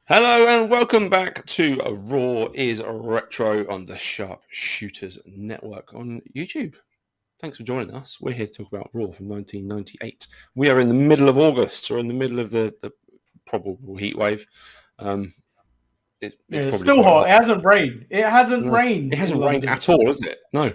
Hello and welcome back to Raw is Retro on the Sharp Shooters Network on YouTube. Thanks for joining us. We're here to talk about Raw from 1998. We are in the middle of August, or in the middle of the probable heat wave. It's It's probably still quite hot. hot. It hasn't rained. It hasn't No, it rained in hasn't rained London. at all, has it? No.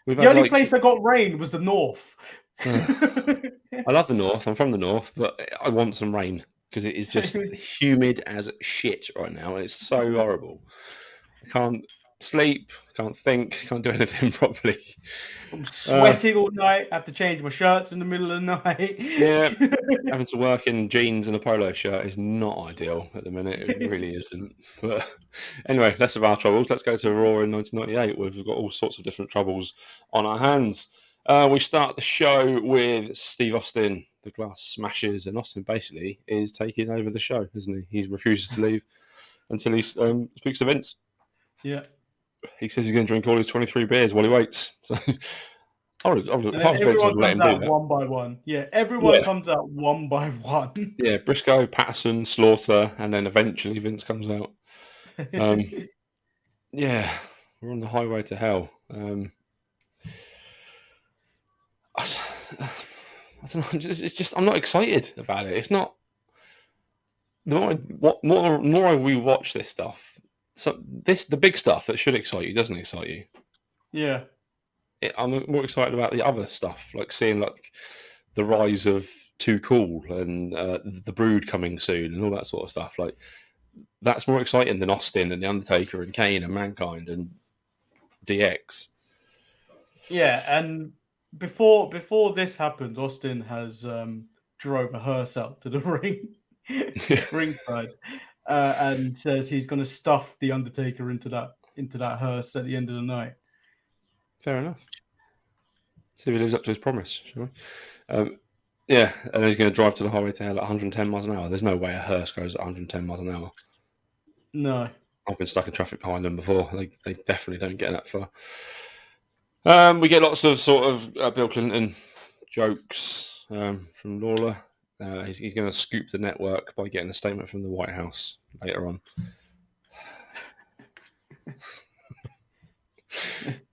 We've The had only place that got rain was the north. I love the north. I'm from the north, but I want some rain because it is just humid as shit right now, and it's so horrible. I can't sleep, can't think, can't do anything properly. I'm sweating all night. I have to change my shirts in the middle of the night. Yeah, having to work in jeans and a polo shirt is not ideal at the minute. It really isn't. But anyway, less of our troubles. Let's go to Raw in 1998. We've got all sorts of different troubles on our hands. We start the show with Steve Austin. The glass smashes, and Austin basically is taking over the show, isn't he? He refuses to leave until he speaks to Vince. Yeah. He says he's going to drink all his 23 beers while he waits. So, if I was Vince, I'd Everyone let comes him do out that. one by one. Yeah, everyone Yeah. comes out one by one. Yeah, Briscoe, Patterson, Slaughter, and then eventually Vince comes out. Yeah, we're on the highway to hell. I don't know. It's just I'm not excited about it. It's not. The more we watch this stuff, the big stuff that should excite you doesn't excite you. Yeah. I'm more excited about the other stuff, like seeing like the rise of Too Cool and the Brood coming soon and all that sort of stuff. Like that's more exciting than Austin and the Undertaker and Kane and Mankind and DX. Yeah, and before this happened, Austin has drove a hearse out to the ringside, and says he's going to stuff the Undertaker into that hearse at the end of the night. Fair enough. See if he lives up to his promise, shall we? Yeah, and he's going to drive to the highway to hell at 110 miles an hour. There's no way a hearse goes at 110 miles an hour. No. I've been stuck in traffic behind them before. They definitely don't get that far. We get lots of sort of Bill Clinton jokes from Lawler. He's going to scoop the network by getting a statement from the White House later on.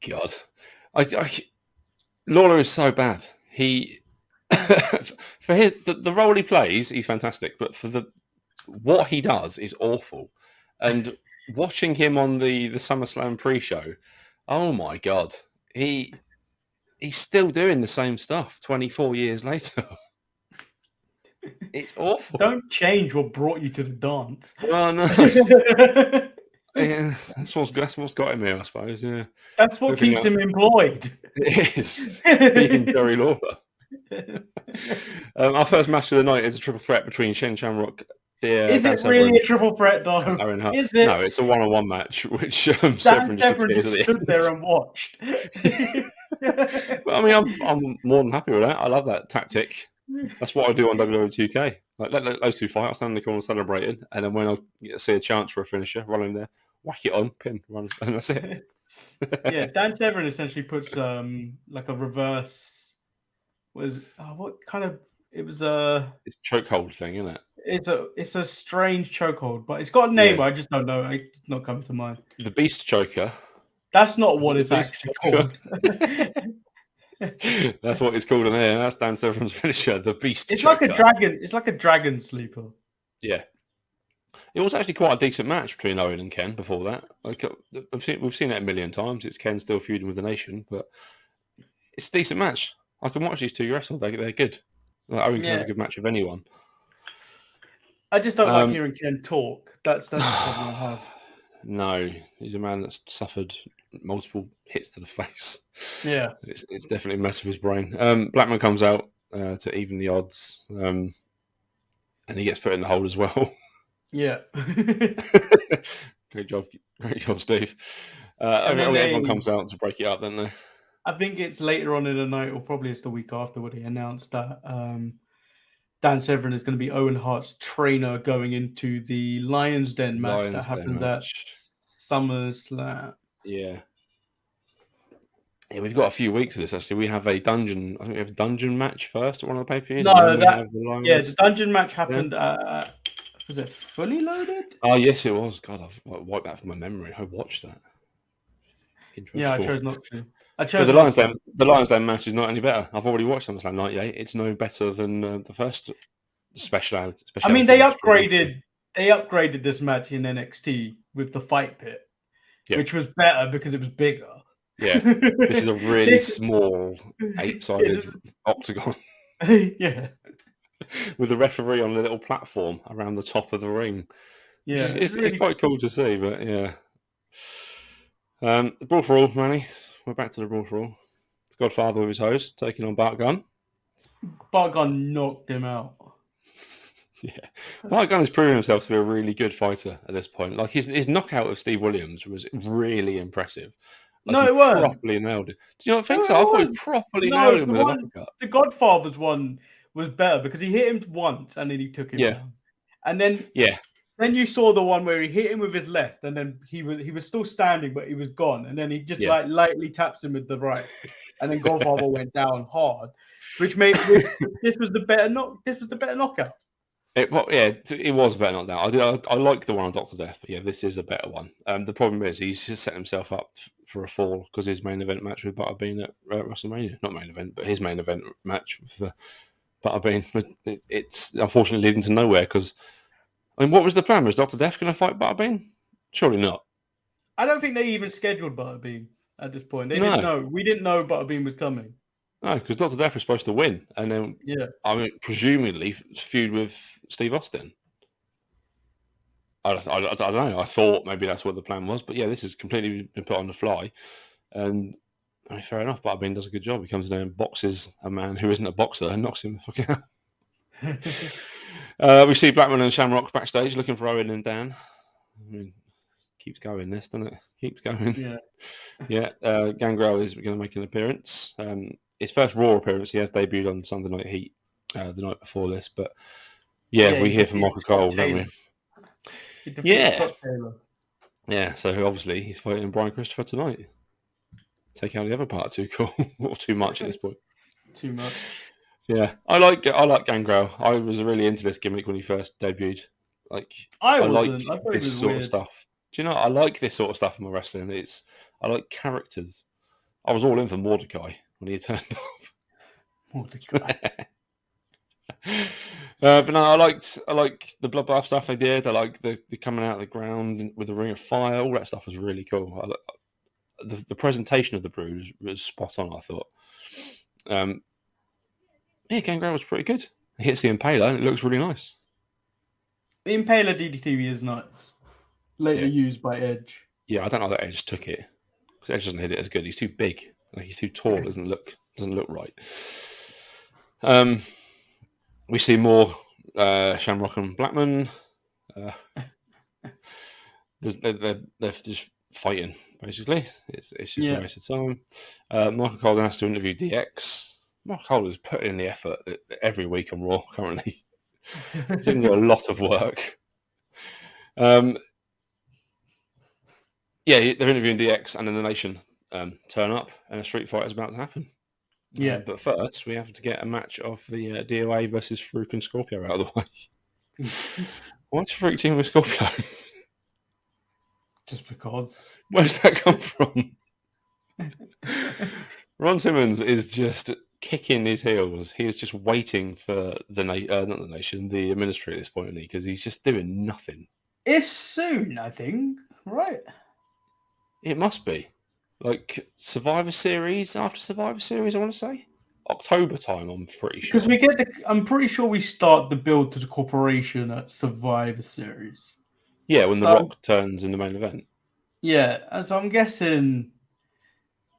God, Lawler is so bad. He for the role he plays, he's fantastic. But for what he does is awful. And watching him on the SummerSlam pre-show, oh my God, he's still doing the same stuff 24 years later. It's awful. Don't change what brought you to the dance. Oh no. Yeah, that's what's got him here, I suppose. Yeah, that's what keeps him employed. It is being Jerry Lawler. Our first match of the night is a triple threat between Shamrock. Is it really a triple threat, though? Is it? No, it's a one-on-one match, which Severn just stood there and watched. Well, I mean, I'm more than happy with that. I love that tactic. That's what I do on WWE 2K. Like, let those two fight. I'll stand in the corner celebrating, and then when I get to see a chance for a finisher, run in there, whack it on, pin, run, and that's it. Yeah, Dan Severn essentially puts like a reverse. What kind of? It was it's a chokehold thing, isn't it? It's a strange chokehold, but it's got a name. Yeah. I just don't know. It's not come to mind. The Beast Choker. That's not what it's actually called. That's what it's called in here. That's Dan Severn's finisher, the Beast Choker. Like a dragon. It's like a dragon sleeper. Yeah. It was actually quite a decent match between Owen and Ken before that. Like we've seen that a million times. It's Ken still feuding with the Nation, but it's a decent match. I can watch these two wrestle. They're good. Like, Owen can have a good match with anyone. I just don't like hearing Ken talk. That's the problem I have. No, he's a man that's suffered multiple hits to the face. Yeah, it's definitely a mess with his brain. Blackman comes out to even the odds, and he gets put in the hole as well. Yeah, great job, Steve. Everyone comes out to break it up, don't they? I think it's later on in the night, or probably it's the week after, when he announced that Dan Severn is going to be Owen Hart's trainer going into the Lion's Den match that happened at SummerSlam. Yeah. Yeah, we've got a few weeks of this, actually. We have a dungeon. I think we have a dungeon match first at one of the pay-per-views. No, the dungeon match happened at Was it Fully Loaded? Oh, yes, it was. God, I've wiped that from my memory. I watched that. Yeah, I chose not to. I chose But not to. the Lions Den match is not any better. I've already watched SummerSlam '98. It's no better than the first speciality I mean, match. they upgraded this match in NXT with the fight pit, which was better because it was bigger. Yeah, this is a really small 8-sided octagon. Yeah, with the referee on a little platform around the top of the ring. Yeah, it's quite cool to see, but yeah. The Brawl for All, Manny. We're back to the Brawl for All. It's Godfather with his hose, taking on Bart Gunn. Bart Gunn knocked him out. Yeah, Bart Gunn has proven himself to be a really good fighter at this point. Like his knockout of Steve Williams was really impressive. Like No, it weren't. Properly nailed it. Do you not think so? I thought he properly nailed him with an uppercut. The Godfather's one was better because he hit him once and then he took him down. And then then you saw the one where he hit him with his left and then he was still standing but he was gone and then he just like lightly taps him with the right and then Godfather went down hard, which made this was the better knockout. It was a better knockdown. I like the one on Dr. Death, but yeah, this is a better one. The problem is he's just set himself up for a fall because his main event match with Butterbean at WrestleMania, not main event, but his main event match with Butterbean, it's unfortunately leading to nowhere because, I mean, what was the plan? Was Dr. Death going to fight Butterbean? Surely not. I don't think they even scheduled Butterbean at this point. They didn't know. We didn't know Butterbean was coming. No, because Dr. Death was supposed to win, and then I mean, presumably feud with Steve Austin. I don't know. I thought maybe that's what the plan was, but yeah, this has completely been put on the fly. And I mean, fair enough, Butterbean does a good job. He comes in there and boxes a man who isn't a boxer and knocks him the fuck out. We see Blackman and Shamrock backstage looking for Owen and Dan. I mean, keeps going, this, doesn't it? Keeps going. Yeah. Gangrel is going to make an appearance. His first Raw appearance, he has debuted on Sunday Night Heat the night before this, but we hear from Michael Cole, don't we? Yeah, so obviously he's fighting Brian Christopher tonight. Take out the other part, too cool or too much at this point. Too much. Yeah, I like Gangrel. I was really into this gimmick when he first debuted. Like I like this sort of stuff. Do you know? I like this sort of stuff in my wrestling. I like characters. I was all in for Mordecai when he turned up. Mordecai. But no, I like the bloodbath stuff they did. I like the coming out of the ground with the ring of fire. All that stuff was really cool. The presentation of the Brood was spot on, I thought. Gangrel was pretty good. He hits the Impaler and it looks really nice. The Impaler DDT is nice. Later used by Edge. Yeah, I don't know that Edge took it. Because Edge doesn't hit it as good. He's too big. Like he's too tall. Doesn't look right. We see more Shamrock and Blackman. They're just fighting, basically. It's just a waste of time. Michael Cole then has to interview DX. Michael Cole is putting in the effort every week on Raw currently. He's doing a lot of work. They're interviewing DX and then the Nation turn up and a street fight is about to happen. But first, we have to get a match of the DOA versus Farouk and Scorpio out of the way. What's Farouk team with Scorpio? Just because. Where's that come from? Ron Simmons is just kicking his heels. He is just waiting for the Ministry at this point, isn't he? Because he's just doing nothing. It's soon, I think, right? It must be. Like Survivor Series, after Survivor Series, I want to say. October time, I'm pretty sure. Because I'm pretty sure we start the build to the corporation at Survivor Series. Yeah, when The Rock turns in the main event. Yeah, so I'm guessing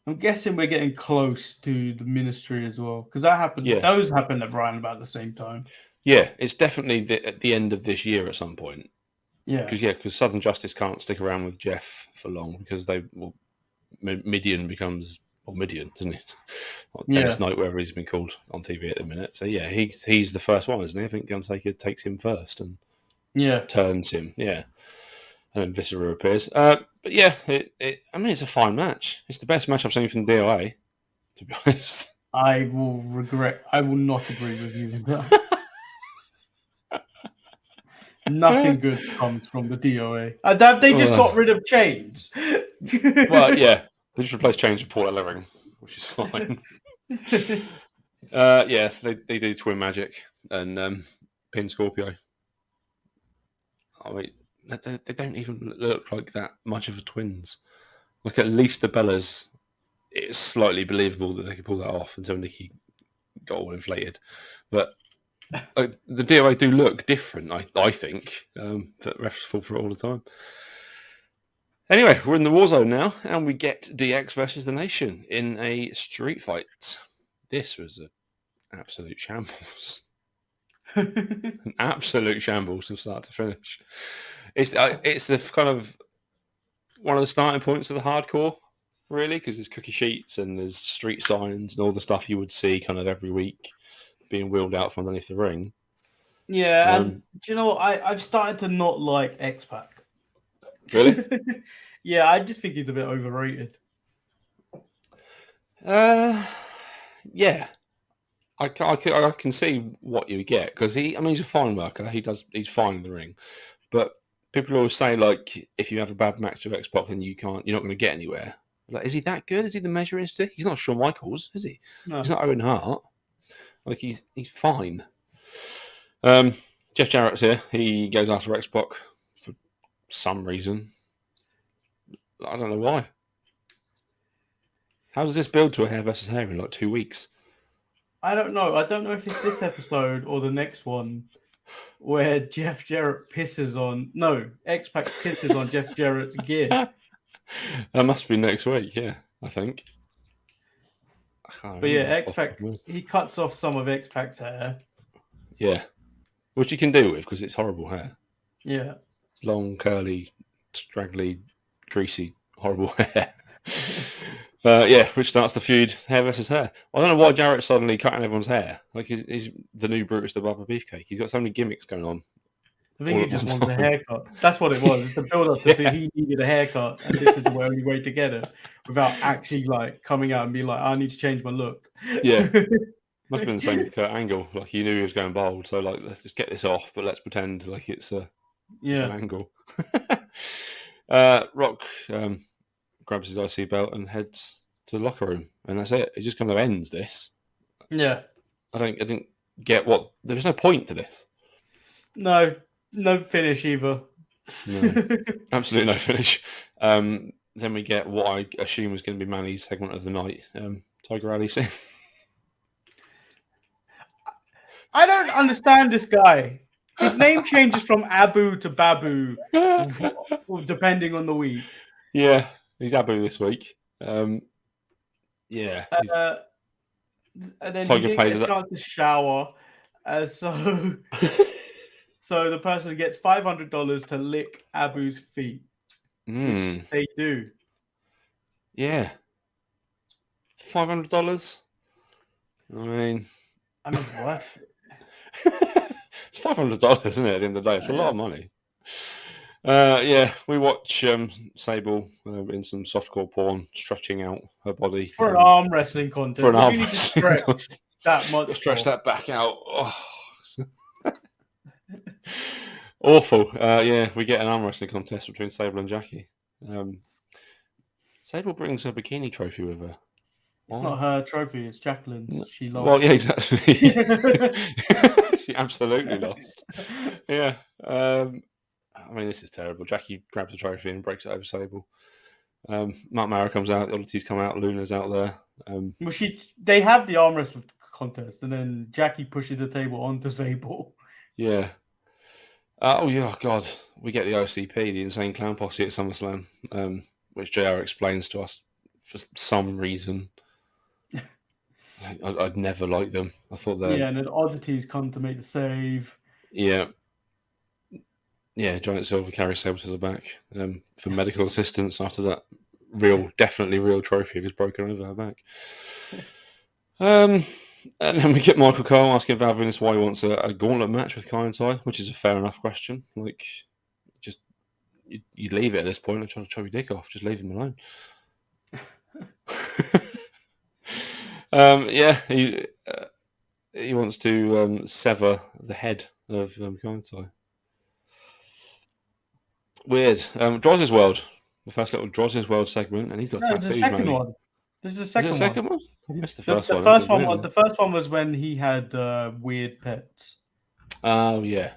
we're getting close to the Ministry as well. Because that happened. Yeah. Those happened around about the same time. Yeah, it's definitely at the end of this year at some point. Yeah. Because Southern Justice can't stick around with Jeff for long because Midian becomes Midian, isn't it? Dennis Knight, wherever he's been called on TV at the minute. So yeah, he's the first one, isn't he? I think Undertaker takes him first and turns him. Yeah, and then Viscera appears. But yeah, it's a fine match. It's the best match I've seen from DOA, to be honest. I will not agree with you with that. Nothing good comes from the DOA. They just got rid of chains. Well, yeah, they just replaced chains with Paul Ellering, which is fine. Yeah, they do twin magic and pin Scorpio. I mean, they don't even look like that much of a twins. Like, at least the Bellas, it's slightly believable that they could pull that off until Nikki got all inflated. But the DOA do look different, I think. But refs fall for it all the time. Anyway, we're in the war zone now, and we get DX versus the Nation in a street fight. This was an absolute shambles. An absolute shambles from start to finish. It's the kind of one of the starting points of the hardcore, really, because there's cookie sheets and there's street signs and all the stuff you would see kind of every week being wheeled out from underneath the ring. Yeah, and do you know what? I've started to not like X-Pac. Really? Yeah, I just think he's a bit overrated. Yeah. I can see what you get because he's a fine worker. He's fine in the ring, but people always say, like, if you have a bad match with X-Pac, then you're not going to get anywhere. Like, is he that good? Is he the measuring stick? He's not Shawn Michaels, is he? No. He's not Owen Hart. Like, he's fine. Jeff Jarrett's here. He goes after X-Pac for some reason. I don't know why. How does this build to a hair versus hair in like 2 weeks? I don't know. I don't know if it's this episode or the next one where Jeff Jarrett pisses on... No, X-Pac pisses on Jeff Jarrett's gear. That must be next week, yeah, I think. But yeah, X-Pac, he cuts off some of X-Pac's hair. Yeah. Which you can do with because it's horrible hair. Yeah. Long, curly, straggly, greasy, horrible hair. Yeah, which starts the feud, hair versus hair. I don't know why Jarrett's suddenly cutting everyone's hair. Like, he's the new Brutus the Barber Beefcake. He's got so many gimmicks going on. I think he just wants a haircut. That's what it was. It's the build-up to he needed a haircut, and this is the only way to get it without actually like coming out and be like, I need to change my look. Yeah. Must have been the same with Kurt Angle. Like, he knew he was going bald, so like, let's just get this off, but let's pretend like it's an angle. Rock grabs his IC belt and heads to the locker room, and that's it. It just kind of ends this. Yeah. I didn't get what. There was no point to this. No finish either. No, absolutely no finish. Then we get what I assume was going to be Manny's segment of the night. Tiger Ali scene. I don't understand this guy. His name changes from Abu to Babu, depending on the week. Yeah, he's Abu this week. Yeah. And then Tiger he gets a chance to shower. So the person gets $500 to lick Abu's feet. Which they do. Yeah. $500? I mean, it's worth it. It's $500, isn't it? At the end of the day, it's a lot of money. Yeah, we watch Sable in some softcore porn, stretching out her body for an arm wrestling contest. For an arm wrestling contest. That much. Stretch that back out. Oh. Awful. Yeah, we get an arm wrestling contest between Sable and Jackie. Sable brings her bikini trophy with her. It's not her trophy, it's Jacqueline's. She lost. Well, yeah, exactly. She absolutely lost. Yeah. I mean, this is terrible. Jackie grabs the trophy and breaks it over Sable. Mark Mara comes out, the Oddities come out, Luna's out there. Well, they have the arm wrestle contest, and then Jackie pushes the table onto Sable. Yeah. Oh, yeah, God. We get the OCP, the Insane Clown Posse at SummerSlam, which JR explains to us for some reason. I'd never liked them. I thought they... Yeah, and then Oddities come to make the save. Yeah. Yeah, Giant Silver carries Sable to the back for medical assistance after that definitely real trophy was broken over her back. And then we get Michael Cole asking Val Venis why he wants a gauntlet match with Kai and Tai, which is a fair enough question. Like, just you leave it at this point and try to chop your dick off. Just leave him alone. Yeah, he wants to sever the head of Kai and Tai. Weird. Droz's World. The first little Droz's World segment, and he's got No, it's the tattoos, second Manny. one. This is the Is it the second one. second one? I missed the The first one. first one was the first one was when he had weird pets. Oh yeah.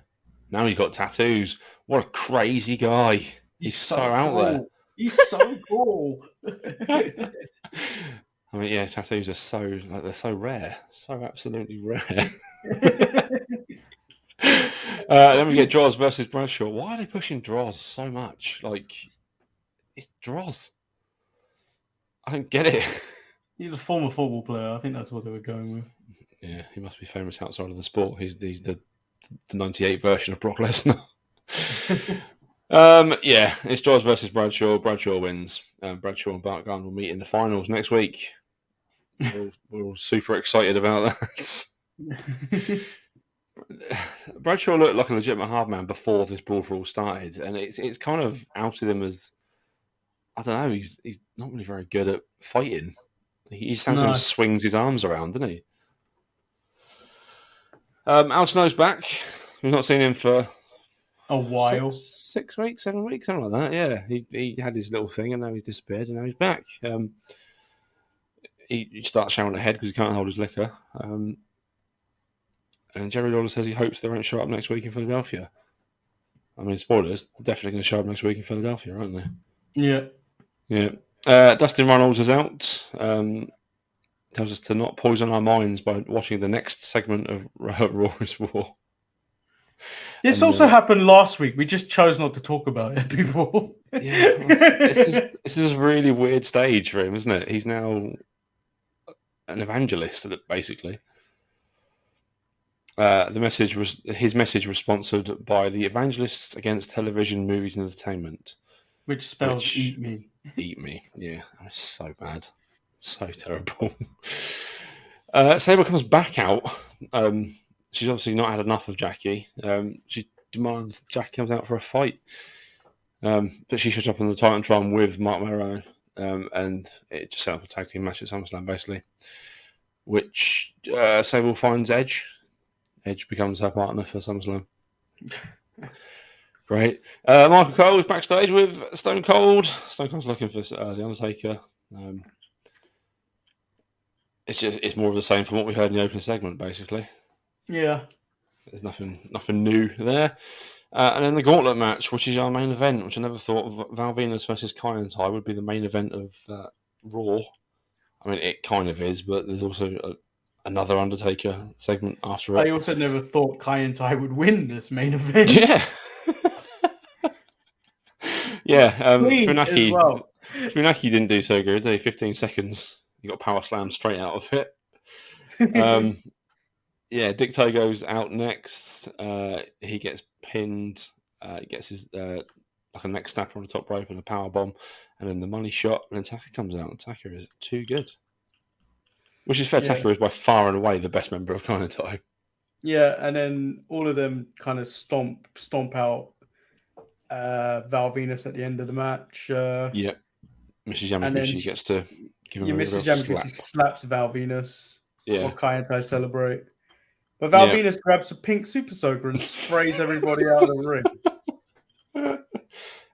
Now he's got tattoos. What a crazy guy. He's so out there. He's so cool. I mean, yeah, tattoos are they're so rare, so absolutely rare. Then we get Droz versus Bradshaw. Why are they pushing Droz so much? Like, it's Droz. I don't get it. He's a former football player. I think that's what they were going with. Yeah, he must be famous outside of the sport. He's the 98 version of Brock Lesnar. Yeah, it's Droz versus Bradshaw. Bradshaw wins. Bradshaw and Bart Gunn will meet in the finals next week. We're all super excited about that. Bradshaw looked like a legitimate hard man before this brawl for all started, and it's kind of outed him as, I don't know, he's not really very good at fighting. He stands there and swings his arms around, doesn't he? Al Snow's back. We've not seen him for a while. 6 weeks, 7 weeks, something like that. Yeah, he had his little thing, and now he's disappeared, and now he's back. He starts showering ahead because he can't hold his liquor. And Jerry Lawler says he hopes they won't show up next week in Philadelphia. I mean, spoilers, they're definitely going to show up next week in Philadelphia, aren't they? Yeah. Yeah. Dustin Runnels is out. Tells us to not poison our minds by watching the next segment of Raw is War. This also happened last week. We just chose not to talk about it before. Yeah, this is a really weird stage for him, isn't it? He's now an evangelist, basically. His message was sponsored by the Evangelists Against Television, Movies and Entertainment. Which spells eat me. Eat me, yeah. It's so bad. So terrible. Sable comes back out. She's obviously not had enough of Jackie. She demands Jackie comes out for a fight. But she shows up on the Titantron with Mark Merrow. And it just set up a tag team match at SummerSlam, basically. Which Sable finds Edge. Edge becomes her partner for SummerSlam. Great. Michael Cole is backstage with Stone Cold. Stone Cold's looking for the Undertaker. It's more of the same from what we heard in the opening segment, basically. Yeah. There's nothing new there. And then the Gauntlet match, which is our main event, which I never thought Val Venus versus Kane and Ty would be the main event of Raw. I mean, it kind of is, but there's also another Undertaker segment after it. I also never thought Kai and Ty would win this main event. Yeah. Yeah. Funaki didn't do so good. 15 seconds. You got power slam straight out of it. Yeah, Dick Togo's out next. He gets pinned. He gets his like a neck snapper on the top rope and a power bomb, and then the money shot. And then Tucker comes out, and Tucker is too good. Which is fair. Yeah. Tucker is by far and away the best member of Kane and Ty. Yeah, and then all of them kind of stomp out Val Venus at the end of the match. Yeah, Mrs. Yamaguchi gets to give him a Mrs. Yamaguchi slaps Val Venus. Yeah, while Kai and Ty celebrate. But Val Venus grabs a pink super soaker and sprays everybody out of the ring.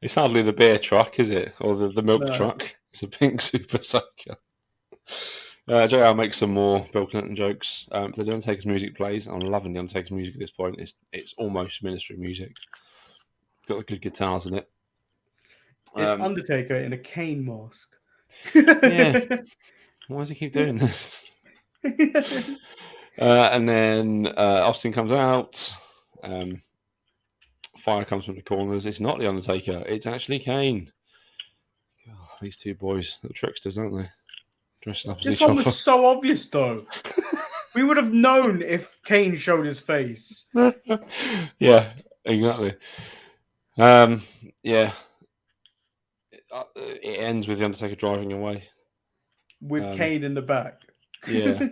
It's hardly the beer truck, is it? Or the milk truck. It's a pink super soaker. JR makes some more Bill Clinton jokes. The Undertaker's music plays. I'm loving the Undertaker's music at this point. It's almost ministry music. It's got the good guitars in it. It's Undertaker in a Kane mask. Yeah. Why does he keep doing this? And then Austin comes out. Fire comes from the corners. It's not the Undertaker. It's actually Kane. Oh, these two boys, little tricksters, aren't they? Dressing up as each other. This one was so obvious, though. We would have known if Kane showed his face. Yeah, exactly. Yeah. It ends with the Undertaker driving away. With Kane in the back. Yeah.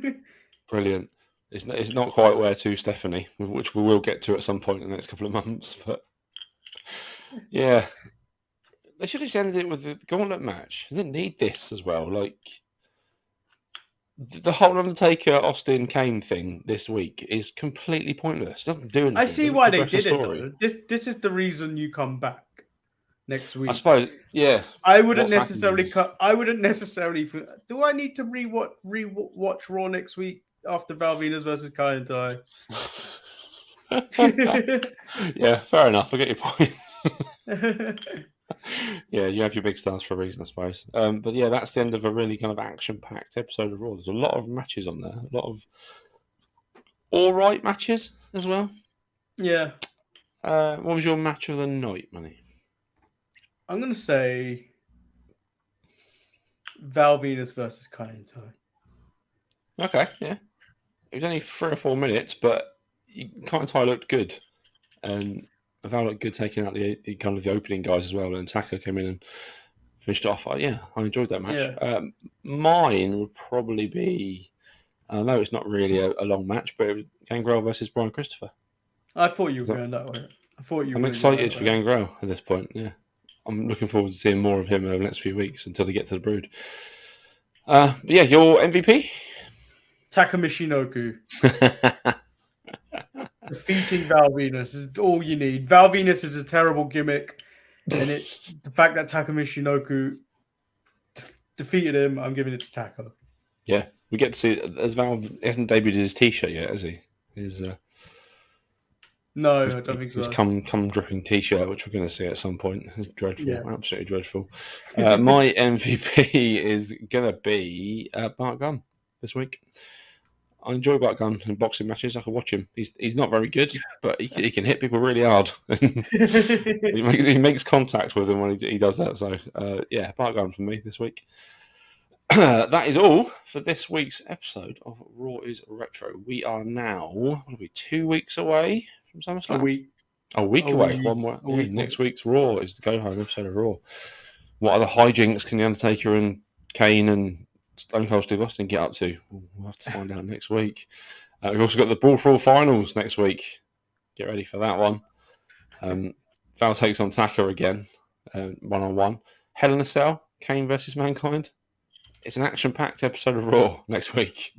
Brilliant. It's not quite where to Stephanie, which we will get to at some point in the next couple of months. But yeah, they should have just ended it with the Gauntlet match. They didn't need this as well. Like the whole Undertaker Austin Kane thing this week is completely pointless. It doesn't do anything. I see why they did it. Though. This is the reason you come back. next week. I suppose, yeah. I wouldn't necessarily cut. I wouldn't necessarily. Do I need to rewatch Raw next week after Val Venus versus Kai and Tai? Yeah, fair enough. I get your point. Yeah, you have your big stars for a reason, I suppose. But yeah, that's the end of a really kind of action-packed episode of Raw. There's a lot of matches on there, a lot of all right matches as well. Yeah. What was your match of the night, Manny? I'm gonna say Val Venus versus Kai and Tai. Okay, yeah. It was only 3 or 4 minutes, but Kai and Tai looked good, and Val looked good taking out the kind of the opening guys as well. And Taka came in and finished off. Yeah, I enjoyed that match. Yeah. Mine would probably be. I know it's not really a long match, but it was Gangrel versus Brian Christopher. I thought you were going that way. I'm excited for Gangrel at this point. Yeah, I'm looking forward to seeing more of him over the next few weeks until they get to the Brood. But yeah, your MVP? Taka Michinoku. Defeating Val Venus is all you need. Val Venus is a terrible gimmick, and the fact that Taka Michinoku defeated him, I'm giving it to Taka. Yeah, we get to see as Val hasn't debuted his T-shirt yet, has he? No, I don't think so. His come dripping T-shirt, which we're going to see at some point. It's dreadful, absolutely dreadful. My MVP is going to be Bart Gunn this week. I enjoy Bart Gunn in boxing matches. I can watch him. He's not very good, but he can hit people really hard. he makes contact with them when he does that. So yeah, Bart Gunn for me this week. That is all for this week's episode of Raw is Retro. We are now 2 weeks away from SummerSlam. A week away. One more. Next week's Raw is the go home episode of Raw. What other hijinks can the Undertaker and Kane and Stone Cold Steve Austin get up to? We'll have to find out next week. We've also got the Brawl for All finals next week. Get ready for that one. Val takes on Taka again, 1-on-1. Hell in a Cell, Kane versus Mankind. It's an action-packed episode of Raw next week.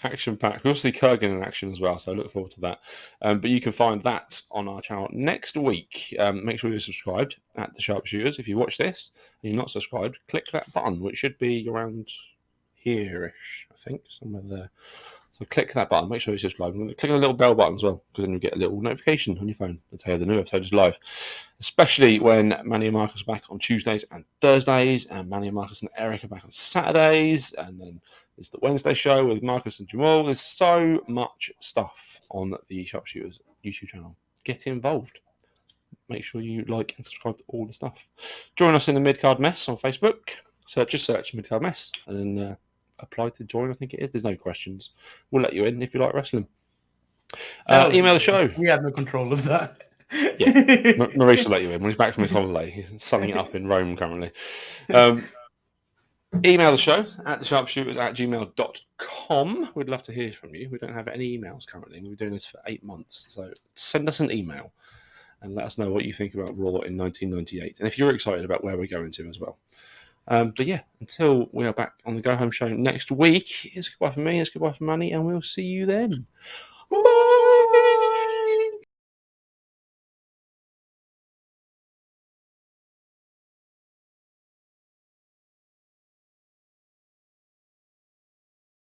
Action-packed. We'll see Kurgan in action as well, so I look forward to that. But you can find that on our channel next week. Make sure you're subscribed at The Sharpshooters. If you watch this and you're not subscribed, click that button, which should be around here-ish, I think, somewhere there. So click that button, make sure you're subscribed. And click on the little bell button as well, because then you'll get a little notification on your phone to tell you the new episode is live. Especially when Manny and Marcus are back on Tuesdays and Thursdays, and Manny and Marcus and Eric are back on Saturdays, and then there's the Wednesday show with Marcus and Jamal. There's so much stuff on the Sharpshooters YouTube channel. Get involved. Make sure you like and subscribe to all the stuff. Join us in the Midcard Mess on Facebook. Just search Midcard Mess, and then apply to join, I think it is. There's no questions. We'll let you in if you like wrestling. Email the show. We have no control of that. Yeah, Maurice will let you in when he's back from his holiday. He's summing it up in Rome currently. Email the show at thesharpshooters@gmail.com. We'd love to hear from you. We don't have any emails currently. We've been doing this for 8 months. So send us an email and let us know what you think about Raw in 1998. And if you're excited about where we're going to as well. But yeah, until we are back on the Go Home show next week, it's goodbye from me, it's goodbye from Manny, and we'll see you then. Bye!